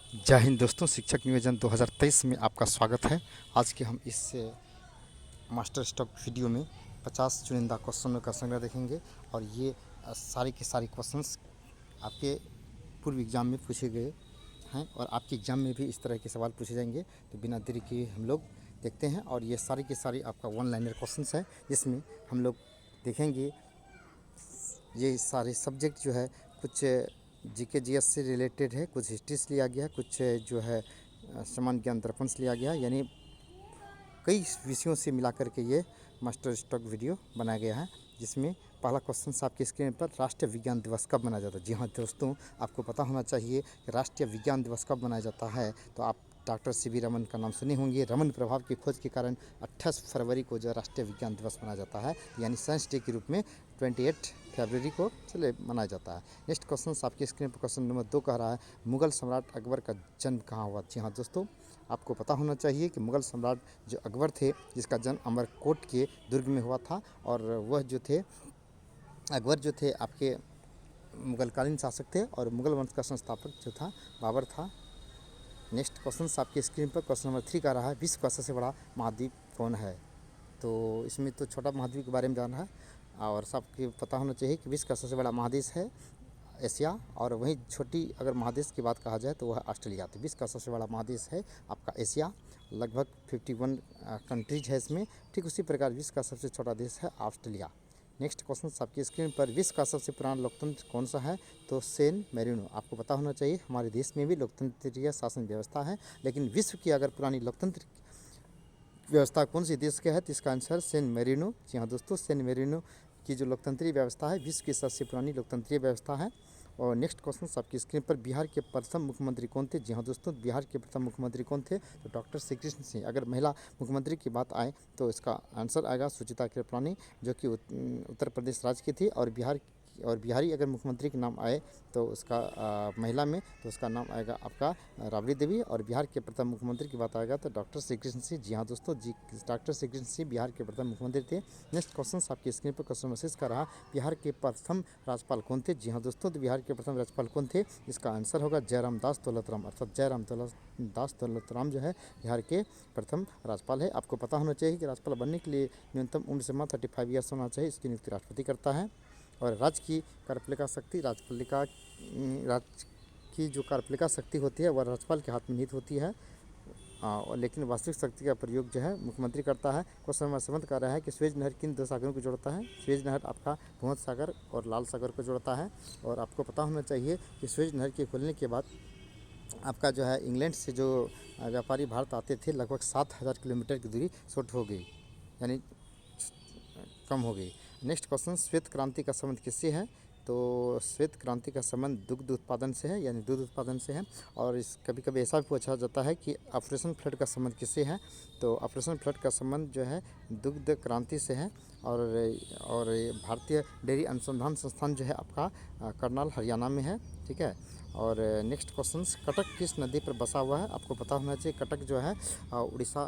जय हिंद दोस्तों, शिक्षक नियोजन 2023 में आपका स्वागत है। आज के हम इस मास्टर स्टॉक वीडियो में 50 चुनिंदा क्वेश्चनों का संग्रह देखेंगे और ये सारे के सारे क्वेश्चंस आपके पूर्व एग्ज़ाम में पूछे गए हैं और आपके एग्ज़ाम में भी इस तरह के सवाल पूछे जाएंगे। तो बिना देरी किए हम लोग देखते हैं और ये सारी के सारी आपका वन लाइनर क्वेश्चंस है, जिसमें हम लोग देखेंगे ये सारे सब्जेक्ट जो है कुछ जीके जीएस से रिलेटेड है, कुछ हिस्ट्री से लिया गया है, कुछ जो है सामान्य ज्ञान दर्पण से लिया गया है, यानी कई विषयों से मिला करके ये मास्टर स्टॉक वीडियो बनाया गया है। जिसमें पहला क्वेश्चन आपकी स्क्रीन पर, राष्ट्रीय विज्ञान दिवस कब मनाया जाता है? जी हाँ दोस्तों, आपको पता होना चाहिए कि राष्ट्रीय विज्ञान दिवस कब मनाया जाता है। तो आप डॉक्टर सी.वी. रमन का नाम सुने होंगे। रमन प्रभाव की खोज के कारण 28 फरवरी को जो राष्ट्रीय विज्ञान दिवस मनाया जाता है, यानी साइंस डे के रूप में 28 फरवरी को चले मनाया जाता है। नेक्स्ट क्वेश्चन आपकी स्क्रीन पर क्वेश्चन नंबर 2 कह रहा है, मुगल सम्राट अकबर का जन्म कहाँ हुआ? जी हाँ दोस्तों, आपको पता होना चाहिए कि मुगल सम्राट जो अकबर थे, जिसका जन्म अमरकोट के दुर्ग में हुआ था, और वह जो थे अकबर जो थे आपके मुगलकालीन शासक थे और मुगल वंश का संस्थापक जो था बाबर था। नेक्स्ट क्वेश्चन आपकी स्क्रीन पर क्वेश्चन नंबर 3 का रहा है, विश्व का सबसे बड़ा महाद्वीप कौन है? तो इसमें तो छोटा महाद्वीप के बारे में जानना है और सबको पता होना चाहिए कि विश्व का सबसे बड़ा महादेश है एशिया, और वहीं छोटी अगर महादेश की बात कहा जाए तो वह ऑस्ट्रेलिया। तो विश्व का सबसे बड़ा महादेश है आपका एशिया, लगभग 51 कंट्रीज है इसमें। ठीक उसी प्रकार विश्व का सबसे छोटा देश है ऑस्ट्रेलिया। नेक्स्ट क्वेश्चन आपकी स्क्रीन पर, विश्व का सबसे पुराना लोकतंत्र कौन सा है? तो सैन मैरिनो। आपको पता होना चाहिए हमारे देश में भी लोकतंत्रीय शासन व्यवस्था है, लेकिन विश्व की अगर पुरानी लोकतंत्र व्यवस्था कौन सी देश का है तो इसका आंसर सैन मैरिनो। जी हाँ दोस्तों, सैन मैरिनो की जो लोकतंत्रीय व्यवस्था है विश्व की सबसे पुरानी लोकतंत्रीय व्यवस्था है। और नेक्स्ट क्वेश्चन आपकी स्क्रीन पर, बिहार के प्रथम मुख्यमंत्री कौन थे? जी हाँ दोस्तों, बिहार के प्रथम मुख्यमंत्री कौन थे? तो डॉक्टर श्री कृष्ण सिंह। अगर महिला मुख्यमंत्री की बात आए तो इसका आंसर आएगा सुचिता कृपलानी, जो कि उत्तर प्रदेश राज्य की थी। और बिहारी अगर मुख्यमंत्री के नाम आए तो उसका महिला में तो उसका नाम आएगा आपका राबड़ी देवी। और बिहार के प्रथम मुख्यमंत्री की बात आएगा तो डॉक्टर श्री कृष्ण सिंह। जी हाँ दोस्तों, डॉक्टर श्री कृष्ण सिंह बिहार के प्रथम मुख्यमंत्री थे। नेक्स्ट क्वेश्चन आपकी स्क्रीन पर क्वेश्चन मैसेज का रहा, बिहार के प्रथम राज्यपाल कौन थे? जी हाँ दोस्तों, तो बिहार के प्रथम राज्यपाल कौन थे? इसका आंसर होगा जयराम दास दौलतराम, अर्थात जयराम दास दौलतराम जो है बिहार के प्रथम राज्यपाल है। आपको पता होना चाहिए कि राज्यपाल बनने के लिए न्यूनतम उम्र सीमा 35 ईयर्स होना चाहिए। इसकी नियुक्ति राष्ट्रपति करता है। और राज्य की कार्यपालिका शक्ति राज्य की जो कार्यपालिका शक्ति होती है वह राज्यपाल के हाथ में निहित होती है, लेकिन वास्तविक शक्ति का प्रयोग जो है मुख्यमंत्री करता है। क्वेश्चन नंबर 7 कर रहा है कि स्वेज नहर किन दो सागरों को जोड़ता है? स्वेज नहर आपका भूमध्य सागर और लाल सागर को जोड़ता है। और आपको पता होना चाहिए कि स्वेज नहर के खुलने के बाद आपका जो है इंग्लैंड से जो व्यापारी भारत आते थे, लगभग 7,000 किलोमीटर की दूरी शॉर्ट हो गई, यानी कम हो गई। नेक्स्ट क्वेश्चन, श्वेत क्रांति का संबंध किससे है? तो श्वेत क्रांति का संबंध दुग्ध उत्पादन से है, यानी दूध उत्पादन से है। और इस कभी कभी ऐसा भी पूछा जाता है कि ऑपरेशन फ्लड का संबंध किससे है? तो ऑपरेशन फ्लड का संबंध जो है दुग्ध क्रांति से है। और भारतीय डेयरी अनुसंधान संस्थान जो है आपका करनाल हरियाणा में है। ठीक है। और नेक्स्ट क्वेश्चन, कटक किस नदी पर बसा हुआ है? आपको पता होना चाहिए कटक जो है उड़ीसा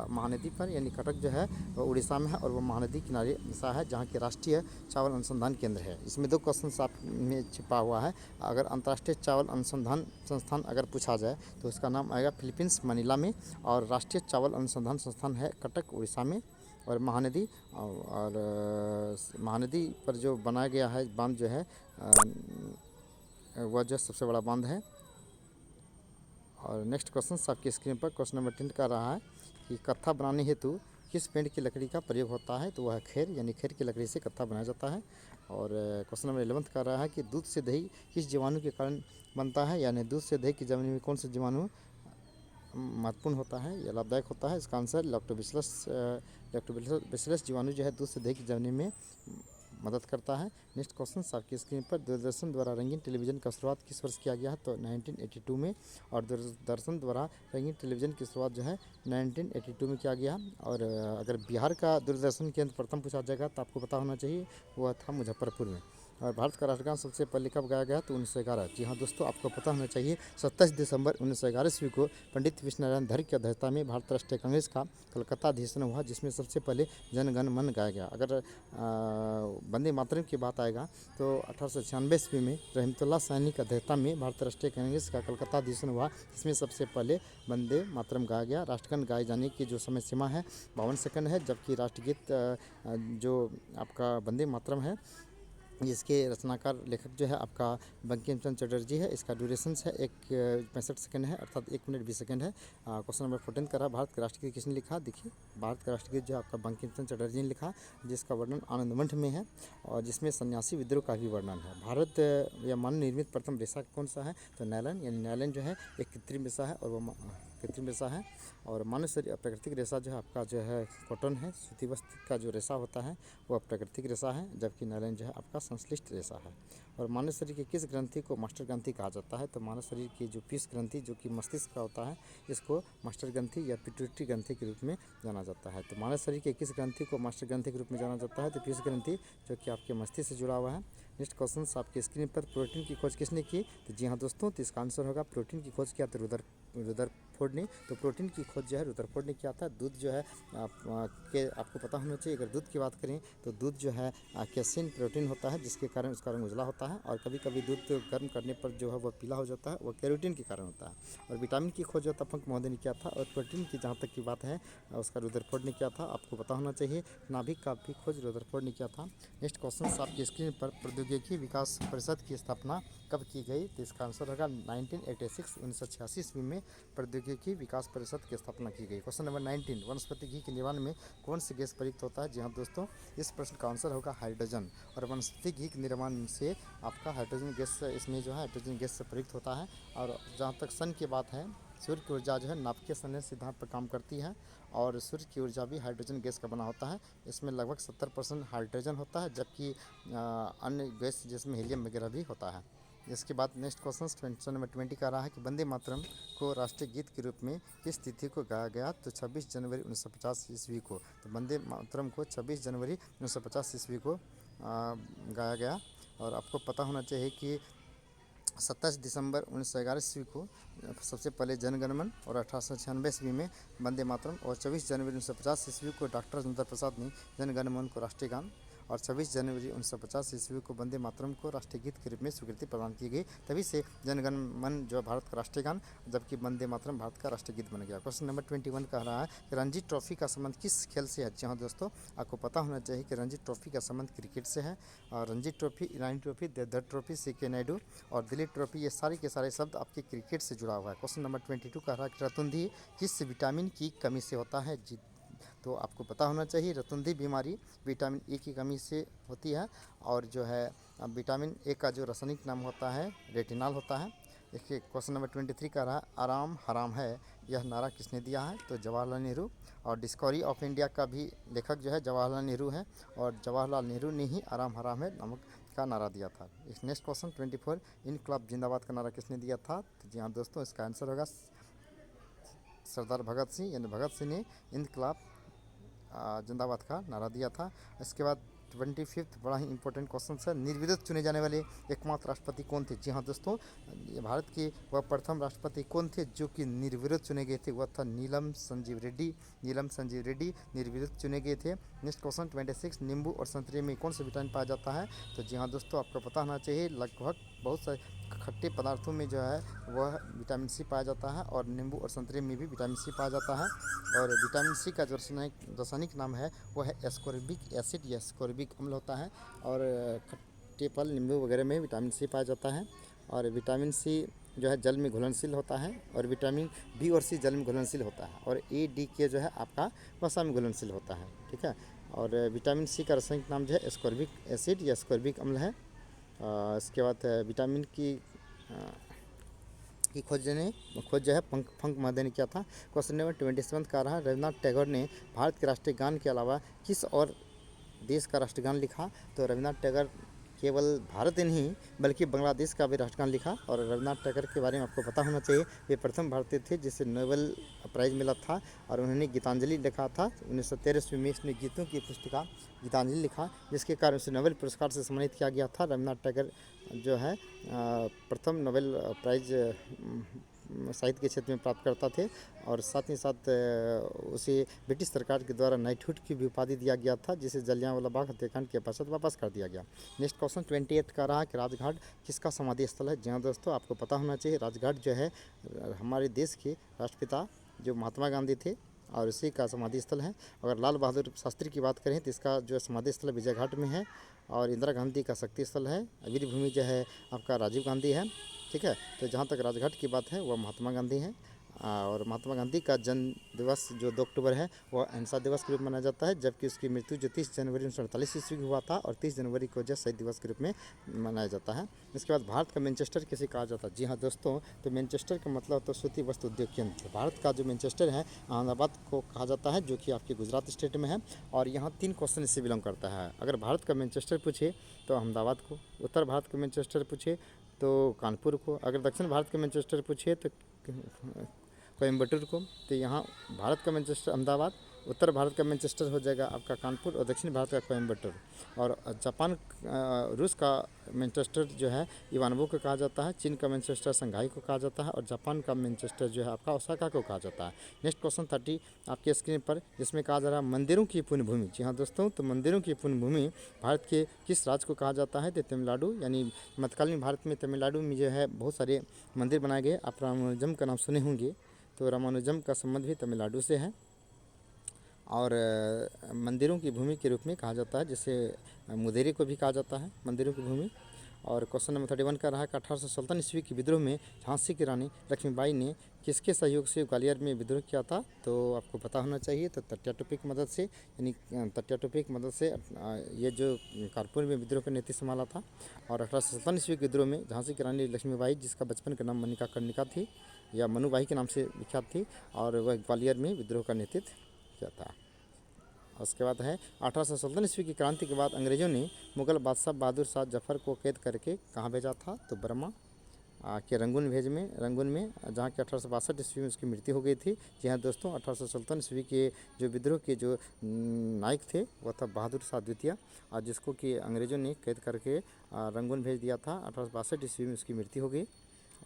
महानदी पर, यानी कटक जो है वो उड़ीसा में है और वो महानदी किनारे बसा है, जहाँ के राष्ट्रीय चावल अनुसंधान केंद्र है। इसमें 2 क्वेश्चन आप में छिपा हुआ है। अगर अंतर्राष्ट्रीय चावल अनुसंधान संस्थान अगर पूछा जाए तो इसका नाम आएगा फिलीपींस मनीला में, और राष्ट्रीय चावल अनुसंधान संस्थान है कटक उड़ीसा में। और महानदी पर जो बनाया गया है बांध जो है वह जो सबसे बड़ा बांध है। और नेक्स्ट क्वेश्चन आपकी स्क्रीन पर क्वेश्चन नंबर 10 का रहा है कि कत्था बनाने हेतु किस पेड़ की लकड़ी का प्रयोग होता है? तो वह खेर, यानी खेर की लकड़ी से कत्था बनाया जाता है। और क्वेश्चन नंबर 11 का रहा है कि दूध से दही किस जीवाणु के कारण बनता है? यानी दूध से दही की जमीन में कौन सा जीवाणु महत्वपूर्ण होता है या लाभदायक होता है? इसका आंसर लैक्टोबैसिलस जीवाणु जो है दूध से दही की जमीन में मदद करता है। नेक्स्ट क्वेश्चन आपकी स्क्रीन पर, दूरदर्शन द्वारा रंगीन टेलीविज़न का शुरुआत किस वर्ष किया गया है? तो 1982 में। और दूरदर्शन द्वारा रंगीन टेलीविज़न की शुरुआत जो है 1982 में किया गया। और अगर बिहार का दूरदर्शन केंद्र प्रथम पूछा जाएगा तो आपको पता होना चाहिए वह था मुजफ्फरपुर में। और भारत का राष्ट्रगान सबसे पहले कब गाया गया? तो 1911। जी हाँ दोस्तों, आपको पता होना चाहिए 27 दिसंबर 1911 ईस्वी को पंडित विश्वनारायण धर की अध्यक्षता में भारत राष्ट्रीय कांग्रेस का कलकत्ता अधिवेशन हुआ, जिसमें सबसे पहले जन गण मन गाया गया। अगर वंदे मातरम की बात आएगा तो 1896 ईस्वी में रहमतुल्लाह सैनी की अध्यक्षता में भारत राष्ट्रीय कांग्रेस का कलकत्ता अधिवेशन हुआ, जिसमें सबसे पहले वंदे मातरम गाया गया। राष्ट्रगान गाए जाने की जो समय सीमा है 52 सेकंड है, जबकि राष्ट्रगीत जो आपका वंदे मातरम है जिसके रचनाकार लेखक जो है आपका बंकिम चंद्र चटर्जी है, इसका ड्यूरेशंस है 65 सेकंड है, अर्थात 1 मिनट 20 सेकंड है। क्वेश्चन नंबर 14 कर रहा, भारत के राष्ट्रगीत किसने लिखा? देखिए, भारत का राष्ट्रगीत जो है आपका बंकिम चंद्र चटर्जी ने लिखा, जिसका वर्णन आनंदमठ में है और जिसमें सन्यासी विद्रोह का भी वर्णन है। भारत या मानव निर्मित प्रथम रेशा कौन सा है? तो नायलन, यानी नायलन जो है एक कृत्रिम रेशा है और वो कृत्रिम रेशा है। और मानव शरीर प्राकृतिक रेशा जो है आपका जो है कॉटन है, सूती वस्त्र का जो रेशा होता है वो प्राकृतिक रेशा है, जबकि नायलन जो है आपका संश्लिष्ट रेशा है। और मानव शरीर की किस ग्रंथि को मास्टर ग्रंथि कहा जाता है? तो मानव शरीर की जो पीयूष ग्रंथि जो कि मस्तिष्क का होता है, इसको मास्टर ग्रंथि या पिट्यूटरी ग्रंथि के रूप में जाना जाता है। तो मानव शरीर के किस ग्रंथि को मास्टर ग्रंथि के रूप में जाना जाता है? तो पीयूष ग्रंथि, जो कि आपके मस्तिष्क से जुड़ा हुआ है। नेक्स्ट क्वेश्चन आपकी स्क्रीन पर, प्रोटीन की खोज किसने की? तो जी हाँ दोस्तों, तो इसका आंसर होगा प्रोटीन की खोज किया तो रुदरफोर्ड ने। तो प्रोटीन की खोज जो है रुदरफोर्ड ने किया था। दूध जो है आपको पता होना चाहिए, अगर दूध की बात करें तो दूध जो है कैसीन प्रोटीन होता है, जिसके कारण उसका रंग उजला होता है। और कभी कभी दूध गर्म करने पर जो है वह पीला हो जाता है, वह कैरोटीन के कारण होता है। और विटामिन की खोज जो तफंक महोदय ने किया था। और प्रोटीन की जहाँ तक की बात है उसका रुदरफोर्ड ने किया था, आपको पता होना चाहिए। नाभिक का भी खोज रुदरफोर्ड ने किया था। नेक्स्ट क्वेश्चन आपकी स्क्रीन पर, प्रौद्योगिकी विकास परिषद की स्थापना कब की गई? तो इसका आंसर होगा 1986, 1986 ईस्वी में प्रौद्योगिकी विकास परिषद की स्थापना की गई। क्वेश्चन नंबर 19, वनस्पति घी के निर्माण में कौन सी गैस प्रयुक्त होता है? जी हाँ दोस्तों, इस प्रश्न का आंसर होगा हाइड्रोजन। और वनस्पति घी के निर्माण से आपका हाइड्रोजन गैस, इसमें जो है हाइड्रोजन गैस से प्रयुक्त होता है। और जहाँ तक सन की बात है, सूर्य की ऊर्जा जो है नाभिकीय संयोजन सिद्धांत पर काम करती है और सूर्य की ऊर्जा भी हाइड्रोजन गैस का बना होता है। इसमें लगभग 70% हाइड्रोजन होता है, जबकि अन्य गैस जिसमें हीलियम वगैरह भी होता है। इसके बाद नेक्स्ट क्वेश्चन नंबर 20 का रहा है कि वंदे मातरम को राष्ट्रीय गीत के रूप में किस तिथि को गाया गया? तो 26 जनवरी 1950 ईस्वी को। तो वंदे मातरम को 26 जनवरी 1950 ईस्वी को गाया गया। और आपको पता होना चाहिए कि 27 दिसंबर 1911 ईस्वी को सबसे पहले जनगणमन और 1896 ईस्वी में वंदे मातरम, और 24 जनवरी 1950 ईस्वी को डॉक्टर राजेंद्र प्रसाद ने जनगणमन को राष्ट्रीय गान, और 26 जनवरी 1950 ईस्वी को वंदे मातरम को राष्ट्रीय गीत के रूप में स्वीकृति प्रदान की गई। तभी से जनगण मन जो भारत का राष्ट्रीय गान, जबकि वंदे मातरम भारत का राष्ट्रीय गीत बन गया। क्वेश्चन नंबर 21 कह रहा है कि रणजी ट्रॉफी का संबंध किस खेल से है? जी हाँ दोस्तों, आपको पता होना चाहिए कि रणजी ट्रॉफी का संबंध क्रिकेट से है। और Ranji trophy, Irani trophy, Deodhar trophy, CK Naidu और दिलीप ट्रॉफी, ये सारे के सारे शब्द आपके क्रिकेट से जुड़ा हुआ है। क्वेश्चन नंबर 22 कह रहा है कि रतुंधी किस विटामिन की कमी से होता है? जी, तो आपको पता होना चाहिए रतुंधी बीमारी विटामिन ए की कमी से होती है। और जो है विटामिन ए का जो रासायनिक नाम होता है रेटिनॉल होता है। देखिए क्वेश्चन नंबर 23 का रहा, आराम हराम है, यह नारा किसने दिया है? तो जवाहरलाल नेहरू। और डिस्कवरी ऑफ इंडिया का भी लेखक जो है जवाहरलाल नेहरू है, और जवाहरलाल नेहरू ने ही आराम हराम है नामक का नारा दिया था। इस नेक्स्ट क्वेश्चन 24, इनकलाब जिंदाबाद का नारा किसने दिया था? तो जी हाँ दोस्तों, इसका आंसर होगा सरदार भगत सिंह, यानी भगत सिंह ने इनकलाब जिंदाबाद का नारा दिया था। इसके बाद 25 बड़ा ही इंपॉर्टेंट क्वेश्चन है, निर्विरोध चुने जाने वाले एकमात्र राष्ट्रपति कौन थे? जी हाँ दोस्तों, ये भारत के वह प्रथम राष्ट्रपति कौन थे जो कि निर्विरोध चुने गए थे? वह था नीलम संजीव रेड्डी। नीलम संजीव रेड्डी निर्विरोध चुने गए थे। नेक्स्ट क्वेश्चन 26, नींबू और संतरे में कौन सा विटामिन पाया जाता है? तो जी हाँ दोस्तों, आपको पता होना चाहिए लगभग बहुत सारे खट्टे पदार्थों में जो है वह विटामिन सी पाया जाता है, और नींबू और संतरे में भी विटामिन सी पाया जाता है। और विटामिन सी का जो रासायनिक नाम है वो है एस्कॉर्बिक एसिड या एस्कॉर्बिक अम्ल होता है। और खट्टे फल नींबू वगैरह में विटामिन सी पाया जाता है। और विटामिन सी जो है जल में घुलनशील होता है, और विटामिन बी और सी जल में घुलनशील होता है, और ए डी के जो है आपका वसा में घुलनशील होता है। ठीक है, और विटामिन सी का रासायनिक नाम जो है एस्कॉर्बिक एसिड या एस्कॉर्बिक अम्ल है। इसके बाद विटामिन की खोज जो है फंक महोदय ने किया था। क्वेश्चन नंबर 27 का रहा, रविन्द्रनाथ टैगोर ने भारत के राष्ट्रीय गान के अलावा किस और देश का राष्ट्रगान लिखा? तो रविन्द्रनाथ टैगोर केवल भारत ही नहीं बल्कि बांग्लादेश का भी राष्ट्रगान लिखा। और रविन्द्रनाथ टैगोर के बारे में आपको पता होना चाहिए, वे प्रथम भारतीय थे जिसे नोबेल प्राइज़ मिला था। और उन्होंने गीतांजलि लिखा था 1913 में, इसमें गीतों की पुस्तिका गीतांजलि लिखा, जिसके कारण उसे नोबेल पुरस्कार से सम्मानित किया गया था। रविन्द्रनाथ टैगोर जो है प्रथम नोबेल प्राइज़ साहित्य के क्षेत्र में प्राप्त करता थे। और साथ ही साथ उसे ब्रिटिश सरकार के द्वारा नाइटहुड की भी उपाधि दिया गया था, जिसे जलियांवाला बाग हत्याकांड के पश्चात वापस कर दिया गया। नेक्स्ट क्वेश्चन 28 का रहा कि राजघाट किसका समाधि स्थल है। जी हाँ दोस्तों, आपको पता होना चाहिए, राजघाट जो है हमारे देश के राष्ट्रपिता जो महात्मा गांधी थे और उसी का समाधि स्थल है। अगर लाल बहादुर शास्त्री की बात करें तो इसका जो समाधि स्थल विजय घाट में है। और इंदिरा गांधी का शक्ति स्थल है। वीर भूमि जो है आपका राजीव गांधी है। ठीक है, तो जहाँ तक राजघाट की बात है वह महात्मा गांधी हैं। और महात्मा गांधी का जन्म दिवस जो 2 अक्टूबर है वह अहिंसा दिवस के रूप में मनाया जाता है, जबकि उसकी मृत्यु जो 30 जनवरी 1948 ईस्वी को हुआ था और 30 जनवरी को जो शहीद दिवस के रूप में मनाया जाता है। इसके बाद भारत का मैनचेस्टर किसे कहा जाता है। जी हाँ दोस्तों, तो मैनचेस्टर का मतलब तो सूती वस्त्र उद्योग केंद्र। भारत का जो मैनचेस्टर है अहमदाबाद को कहा जाता है, जो कि आपके गुजरात स्टेट में है। और यहाँ 3 क्वेश्चन इससे बिलोंग करता है। अगर भारत का मैनचेस्टर पूछे तो अहमदाबाद को, उत्तर भारत का मैनचेस्टर पूछे तो कानपुर को, अगर दक्षिण भारत का मैनचेस्टर पूछे तो कोयम्बटूर को। तो यहाँ भारत का मैनचेस्टर अहमदाबाद, उत्तर भारत का मैनचेस्टर हो जाएगा आपका कानपुर और दक्षिण भारत का कोयम्बटूर। और जापान रूस का मैनचेस्टर जो है इवानवो को कहा जाता है। चीन का मैनचेस्टर शंघाई को कहा जाता है। और जापान का मैनचेस्टर जो है आपका ओसाका को कहा जाता है। नेक्स्ट क्वेश्चन 30 आपके स्क्रीन पर, जिसमें कहा जा रहा है मंदिरों की पुण्यभूमि। जी हाँ दोस्तों, तो मंदिरों की पुण्यभूमि भारत के किस राज्य को कहा जाता है। तो तमिलनाडु, यानी मध्यकालीन भारत में तमिलनाडु में जो है बहुत सारे मंदिर बनाए गए। आप रामानुजम का नाम सुने होंगे, तो रामानुजम का संबंध भी तमिलनाडु से है। और मंदिरों की भूमि के रूप में कहा जाता है, जिसे मुदेरी को भी कहा जाता है मंदिरों की भूमि। और क्वेश्चन नंबर 31 का रहा कि 1857 ईस्वी के विद्रोह में झांसी की रानी लक्ष्मीबाई ने किसके सहयोग से ग्वालियर में विद्रोह किया था। तो आपको पता होना चाहिए, तो तटिया टोपी की मदद से, यानी तटिया टोपी की मदद से ये जो कानपुर में विद्रोह का नेतृत्व संभाला था। और 1857 ईस्वी के विद्रोह में झांसी की रानी लक्ष्मीबाई, जिसका बचपन का नाम मनिका कर्णिका थी या मनुबाई के नाम से विख्यात थी, और वह ग्वालियर में विद्रोह का नेतृत्व किया था। उसके बाद है 1857 ईस्वी की क्रांति के बाद अंग्रेज़ों ने मुगल बादशाह बहादुर शाह जफ़र को कैद करके कहाँ भेजा था। तो बर्मा के रंगून में, जहाँ के 1862 ईस्वी में उसकी मृत्यु हो गई थी। जी हाँ दोस्तों, 1857 ईस्वी के जो विद्रोह के जो नायक थे वह था बहादुर शाह द्वितीय, और जिसको कि अंग्रेज़ों ने कैद करके रंगून भेज दिया था। 1862 ईस्वी में उसकी मृत्यु हो गई।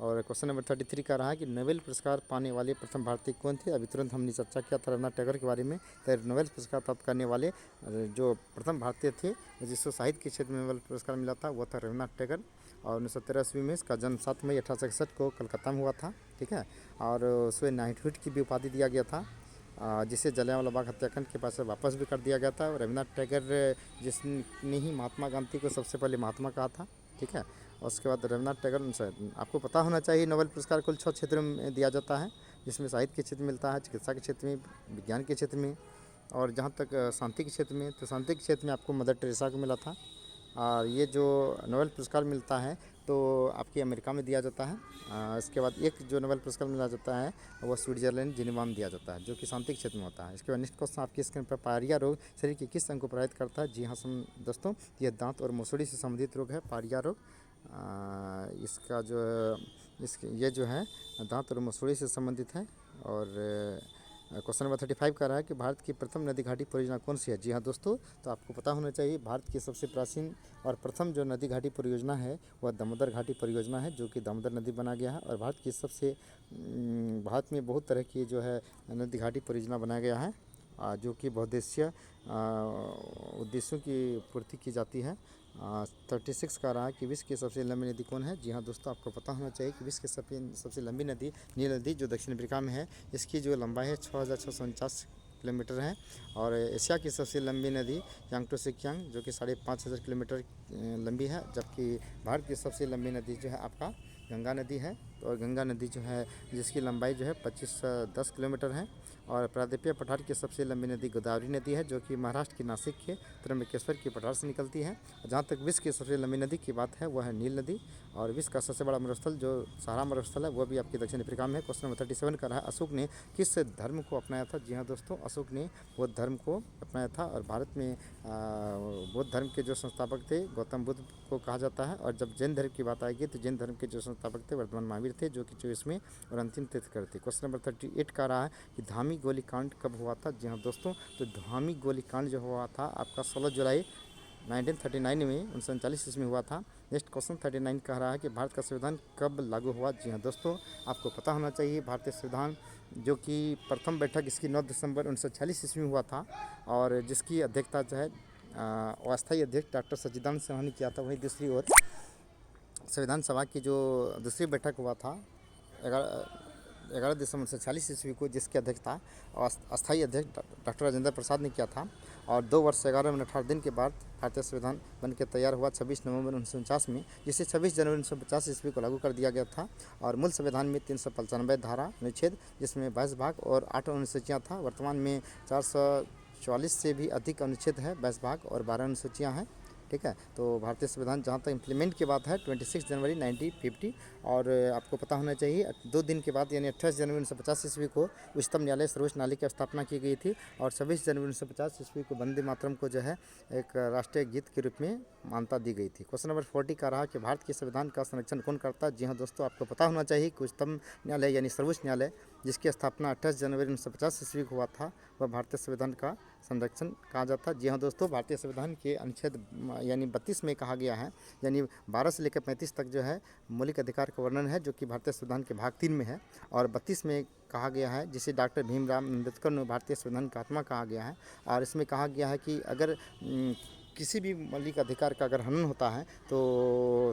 और क्वेश्चन नंबर 33 का रहा कि नोबेल पुरस्कार पाने वाले प्रथम भारतीय कौन थे। अभी तुरंत हमने चर्चा किया था रविन्द्रनाथ टैगोर के बारे में। तो नोबेल पुरस्कार प्राप्त करने वाले जो प्रथम भारतीय थे जिसको साहित्य के क्षेत्र में नोबेल पुरस्कार मिला था वो था रविन्द्रनाथ टैगोर। और 1913 ईस्वी में इसका जन्म 7 मई 1861 को कलकत्ता में हुआ था। ठीक है, और उसे नाइटहुड की भी उपाधि दिया गया था, जिसे जलियांवाला बाग हत्याकांड के पास वापस भी कर दिया गया था। और रविन्द्रनाथ टैगोर जिसने ही महात्मा गांधी को सबसे पहले महात्मा कहा था। ठीक है, और उसके बाद रविन्द्रनाथ टैगोर, आपको पता होना चाहिए नोबेल पुरस्कार कुल 6 क्षेत्रों में दिया जाता है, जिसमें साहित्य के क्षेत्र में मिलता है, चिकित्सा के क्षेत्र में, विज्ञान के क्षेत्र में, और जहाँ तक शांति के क्षेत्र में, तो शांति के क्षेत्र में आपको मदर टेरेसा को मिला था। और ये जो नोबेल पुरस्कार मिलता है तो आपकी अमेरिका में दिया जाता है। इसके बाद एक जो नोबेल पुरस्कार मिला जाता है वो स्विट्जरलैंड जिनेवा में दिया जाता है, जो कि शांति के क्षेत्र में होता है। इसके बाद नेक्स्ट क्वेश्चन आपकी स्क्रीन पर, पायरिया रोग शरीर के किस अंग को प्रभावित करता है। जी हाँ दोस्तों, ये दांत और मसूड़ी से संबंधित रोग है पायरिया रोग। इसका जो ये जो है दांत और मसूड़ी से संबंधित है। और क्वेश्चन नंबर 35 का रहा है कि भारत की प्रथम नदी घाटी परियोजना कौन सी है। जी हाँ दोस्तों, तो आपको पता होना चाहिए भारत की सबसे प्राचीन और प्रथम जो नदी घाटी परियोजना है वह दामोदर घाटी परियोजना है, जो कि दामोदर नदी बना गया है। और भारत में बहुत तरह की जो है नदी घाटी परियोजना बनाया गया है, जो कि बहुउद्देशीय उद्देश्यों की पूर्ति की जाती है। 36 का रहा कि विश्व की सबसे लंबी नदी कौन है। जी हाँ दोस्तों, आपको पता होना चाहिए कि विश्व की सबसे लंबी नदी नील नदी, जो दक्षिण अफ्रीका में है, इसकी जो लंबाई है 6649 किलोमीटर है। और एशिया की सबसे लंबी नदी यांगटो सिक्यांग, जो कि 5500 किलोमीटर लंबी है। जबकि भारत की सबसे लंबी नदी जो है आपका गंगा नदी है, और गंगा नदी जो है जिसकी लंबाई जो है 2510 किलोमीटर है। और प्रायद्वीपीय पठार की सबसे लंबी नदी गोदावरी नदी है, जो कि महाराष्ट्र के नासिक के त्र्यंबकेश्वर की पठार से निकलती है। जहाँ तक विश्व की सबसे लंबी नदी की बात है वह है नील नदी। और विश्व का सबसे बड़ा मरुस्थल जो सहारा मरुस्थल है वह भी आपके दक्षिण अफ्रीका में है। क्वेश्चन नंबर 37 का रहा है, अशोक ने किस धर्म को अपनाया था? जी हाँ दोस्तों, अशोक ने बौद्ध धर्म को अपनाया था। और भारत में बौद्ध धर्म के जो संस्थापक थे गौतम बुद्ध को कहा जाता है। और जब जैन धर्म की बात आएगी तो जैन धर्म के जो संस्थापक थे वर्धमान महावीर थे, जो कि 24वें और अंतिम तीर्थंकर थे। क्वेश्चन नंबर 38 का रहा है कि धामी गोलीकांड कब हुआ था? जी हाँ दोस्तों, तो धामी गोलीकांड जो हुआ था आपका 16 जुलाई 1939 में 1939 ईस्वी में हुआ था। नेक्स्ट क्वेश्चन 39 कह रहा है कि भारत का संविधान कब लागू हुआ? जी हाँ दोस्तों, आपको पता होना चाहिए भारतीय संविधान जो कि प्रथम बैठक इसकी 9 दिसंबर 1946 ईस्वी में हुआ था। और जिसकी अध्यक्षता जो है अस्थायी अध्यक्ष डॉक्टर सच्चिदानंद सिन्हा ने किया था। वहीं दूसरी ओर संविधान सभा की जो दूसरी बैठक हुआ था 11 दिसंबर 1946 ईस्वी को, जिसकी अध्यक्षता अस्थायी अध्यक्ष डॉक्टर राजेंद्र प्रसाद ने किया था। और 2 वर्ष 11 महीने 18 दिन के बाद भारतीय संविधान बनकर तैयार हुआ 26 नवंबर 1949 में, जिसे 26 जनवरी 1950 ईस्वी को लागू कर दिया गया था। और मूल संविधान में 395 धारा अनुच्छेद, जिसमें 22 भाग और 8 अनुसूचियाँ था। वर्तमान में 444 से भी अधिक अनुच्छेद है, 22 भाग और 12 अनुसूचियाँ हैं। ठीक है, तो भारतीय संविधान जहाँ तक इम्प्लीमेंट की बात है 26 जनवरी 1950। और आपको पता होना चाहिए 2 दिन के बाद यानी 28 जनवरी 1950 ईस्वी को उच्चतम न्यायालय सर्वोच्च न्यायालय की स्थापना की गई थी। और 26 जनवरी 1950 ईस्वी को वंदे मातरम को जो है एक राष्ट्रीय गीत के रूप में मान्यता दी गई थी। क्वेश्चन नंबर 40 का रहा कि भारत के संविधान का संरक्षण कौन करता है? जी हाँ दोस्तों, आपको पता होना चाहिए कि उच्चतम न्यायालय यानी सर्वोच्च न्यायालय जिसकी स्थापना 28 जनवरी 1950 ईस्वी को हुआ था, वह भारतीय संविधान का संरक्षण कहा जाता है। जी हाँ दोस्तों, भारतीय संविधान के अनुच्छेद यानी 32 में कहा गया है, यानी 12 से लेकर 35 तक जो है मौलिक अधिकार का वर्णन है, जो कि भारतीय संविधान के भाग 3 में है। और 32 में कहा गया है, जिसे डॉक्टर भीमराव अम्बेडकर ने भारतीय संविधान का आत्मा कहा गया है। और इसमें कहा गया है कि अगर किसी भी मौलिक अधिकार का अगर हनन होता है तो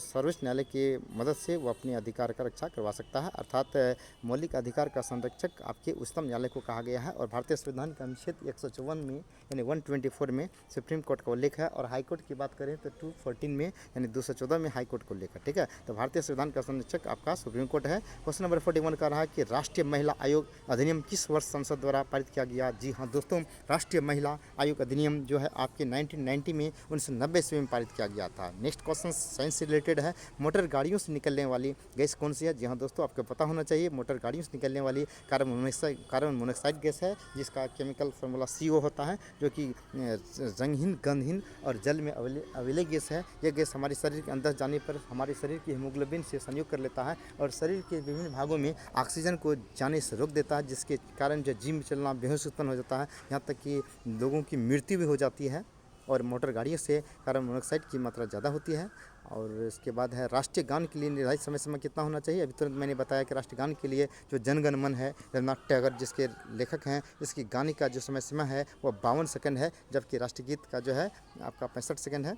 सर्वोच्च न्यायालय की मदद से वो अपने अधिकार का रक्षा करवा सकता है। अर्थात मौलिक अधिकार का संरक्षक आपके उच्चतम न्यायालय को कहा गया है। और भारतीय संविधान के अनुच्छेद 154 में यानी 124 में सुप्रीम कोर्ट का उल्लेख है। और हाई कोर्ट की बात करें तो 214 में यानी 214 में हाई कोर्ट को उल्लेख है। ठीक है, तो भारतीय संविधान का संरक्षक आपका सुप्रीम कोर्ट है। क्वेश्चन नंबर 41 का रहा कि राष्ट्रीय महिला आयोग अधिनियम किस वर्ष संसद द्वारा पारित किया गया? जी हाँ दोस्तों, राष्ट्रीय महिला आयोग अधिनियम जो है आपके 1990 में 1990 ईस्वी में पारित किया गया था। नेक्स्ट क्वेश्चन साइंस से रिलेटेड है, मोटर गाड़ियों से निकलने वाली गैस कौन सी है? जी हाँ दोस्तों, आपको पता होना चाहिए मोटर गाड़ियों से निकलने वाली कार्बन मोनोऑक्साइड गैस है, जिसका केमिकल फार्मूला CO होता है, जो कि रंगहीन, गंधहीन और जल में अविलेय गैस है। यह गैस हमारे शरीर के अंदर जाने पर हमारे शरीर की हीमोग्लोबिन से संयोग कर लेता है और शरीर के विभिन्न भागों में ऑक्सीजन को जाने से रोक देता है, जिसके कारण जो जिम चलना, बेहोश उत्पन्न हो जाता है, यहाँ तक कि लोगों की मृत्यु भी हो जाती है। और मोटर गाड़ियों से कार्बन मोनोऑक्साइड की मात्रा ज़्यादा होती है। और इसके बाद है राष्ट्रीय गान के लिए निर्धारित समय सीमा कितना होना चाहिए? अभी तुरंत मैंने बताया कि राष्ट्रीय गान के लिए जो जनगण मन है रविन्द्रनाथ टैगोर जिसके लेखक हैं, इसकी गाने का जो समय सीमा है वह 52 सेकंड है, जबकि राष्ट्रगीत का जो है आपका 65 सेकंड है।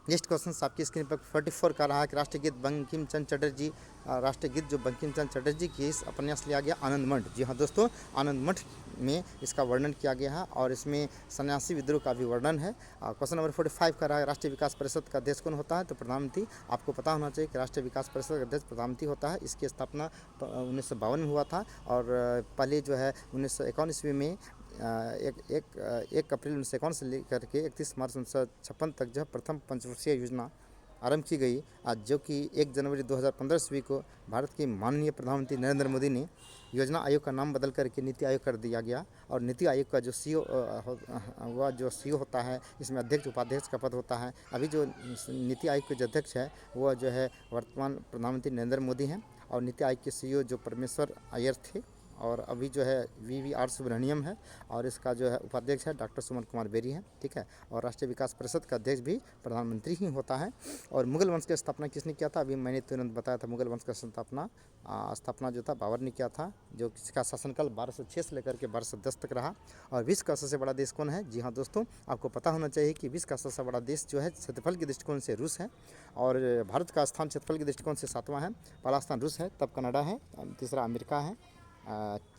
नेक्स्ट क्वेश्चन आपकी स्क्रीन पर 44 का रहा है कि राष्ट्रीय गीत बंकिम चंद्र चटर्जी राष्ट्रीय गीत जो बंकिम चंद्र चटर्जी की इस उपन्यास लिया गया आनंद मठ। जी हाँ दोस्तों, आनंद मठ में इसका वर्णन किया गया है और इसमें सन्यासी विद्रोह का भी वर्णन है। क्वेश्चन नंबर 45 का रहा है राष्ट्रीय विकास परिषद का अध्यक्ष कौन होता है? तो प्रधानमंत्री। आपको पता होना चाहिए कि राष्ट्रीय विकास परिषद का अध्यक्ष प्रधानमंत्री होता है। इसकी स्थापना 1952 में हुआ था और पहले जो है 1951 ईस्वी में 1 अप्रैल 1951 से लेकर के 31 मार्च 1956 तक जो प्रथम पंचवर्षीय योजना आरंभ की गई, जो कि 1 जनवरी 2015 ईस्वी को भारत के माननीय प्रधानमंत्री नरेंद्र मोदी ने योजना आयोग का नाम बदल करके नीति आयोग कर दिया गया। और नीति आयोग का जो CEO वह जो CEO होता है, इसमें अध्यक्ष उपाध्यक्ष का पद होता है। अभी जो नीति आयोग के जो अध्यक्ष है वह जो है वर्तमान प्रधानमंत्री नरेंद्र मोदी हैं। और नीति आयोग के CEO जो परमेश्वर अय्यर थे और अभी जो है VVR सुब्रमण्यम है और इसका जो है उपाध्यक्ष है डॉक्टर सुमन कुमार बेरी है। ठीक है, और राष्ट्रीय विकास परिषद का अध्यक्ष भी प्रधानमंत्री ही होता है। और मुगल वंश की स्थापना किसने किया था? अभी मैंने तुरंत बताया था, मुगल वंश का स्थापना जो था बाबर ने किया था, जो किसका शासनकाल 1206 से लेकर के 1210 तक रहा। और विश्व का सबसे बड़ा देश कौन है? जी हाँ दोस्तों, आपको पता होना चाहिए कि विश्व का सबसे बड़ा देश जो है क्षेत्रफल के दृष्टिकोण से रूस है। और भारत का स्थान क्षेत्रफल के दृष्टिकोण से 7वां है। पहला स्थान रूस है, तब कनाडा है, तीसरा अमेरिका है,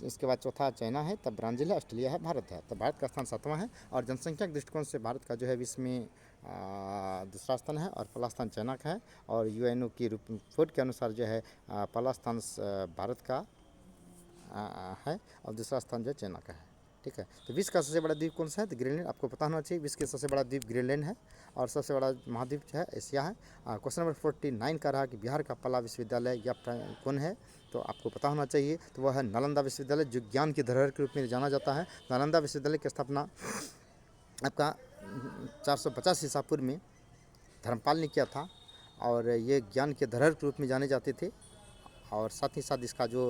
इसके बाद चौथा चाइना है, तब ब्राज़ील है, ऑस्ट्रेलिया है, भारत है। तो भारत का स्थान 7वां है। और जनसंख्या के दृष्टिकोण से भारत का जो है विश्व में दूसरा स्थान है और पहला स्थान चाइना का है। और यूएनओ की रिपोर्ट के अनुसार जो है पहला स्थान भारत का है और दूसरा स्थान जो है चाइना का है। ठीक है, तो विश्व का सबसे बड़ा द्वीप कौन सा है? तो ग्रीनलैंड। आपको पता होना चाहिए विश्व का सबसे बड़ा द्वीप ग्रीनलैंड है और सबसे बड़ा महाद्वीप जो है एशिया है। क्वेश्चन नंबर 49 का रहा कि बिहार का पहला विश्वविद्यालय या कौन है? तो आपको पता होना चाहिए, तो वह है नालंदा विश्वविद्यालय, जो ज्ञान की धरोहर के रूप में जाना जाता है। नालंदा विश्वविद्यालय की स्थापना आपका 450 ईसा पूर्व में धर्मपाल ने किया था और ये ज्ञान के धरोहर के रूप में जाने जाते थे। और साथ ही साथ इसका जो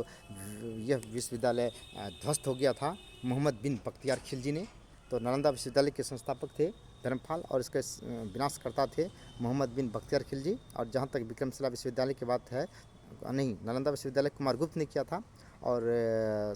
यह विश्वविद्यालय ध्वस्त हो गया था मोहम्मद बिन बख्तियार खिलजी ने। तो नालंदा विश्वविद्यालय के संस्थापक थे धर्मपाल और इसके विनाशकर्ता थे मोहम्मद बिन बख्तियार खिलजी। और जहाँ तक विक्रमशिला विश्वविद्यालय की बात है, नहीं, नालंदा विश्वविद्यालय कुमार गुप्त ने किया था और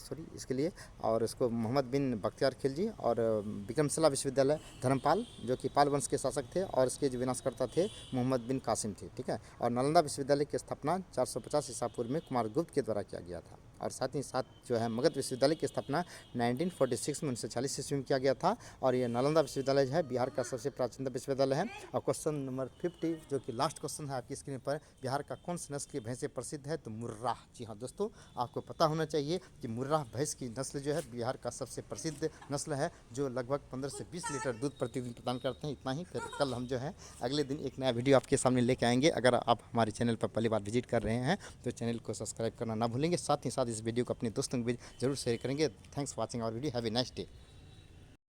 सॉरी इसके लिए, और इसको मोहम्मद बिन बख्तियार खिलजी। और विक्रमशिला विश्वविद्यालय धर्मपाल जो कि पाल वंश के शासक थे और इसके जो विनाशकर्ता थे मोहम्मद बिन कासिम थे। ठीक है, और नालंदा विश्वविद्यालय की स्थापना 450 ईसा पूर्व में कुमार गुप्त के द्वारा किया गया था। और साथ ही साथ जो है मगध विश्वविद्यालय की स्थापना 1946 में 1940 ईस्वी में किया गया था। और ये नालंदा विश्वविद्यालय जो है बिहार का सबसे प्राचीन विश्वविद्यालय है। और क्वेश्चन नंबर 50 जो कि लास्ट क्वेश्चन है आपकी स्क्रीन पर, बिहार का कौन सी नस्ल की भैंसें प्रसिद्ध है? तो मुर्राह। जी हाँ दोस्तों, आपको पता होना चाहिए कि मुर्राह भैंस की नस्ल जो है बिहार का सबसे प्रसिद्ध नस्ल है, जो लगभग 15 से 20 लीटर दूध प्रतिदिन प्रदान करते हैं। इतना ही, फिर कल हम जो है अगले दिन एक नया वीडियो आपके सामने लेके आएंगे। अगर आप हमारे चैनल पर पहली बार विजिट कर रहे हैं तो चैनल को सब्सक्राइब करना ना भूलेंगे। साथ ही साथ इस वीडियो को अपने दोस्तों के बीच जरूर शेयर करेंगे। Thanks for watching our video. Have a nice day.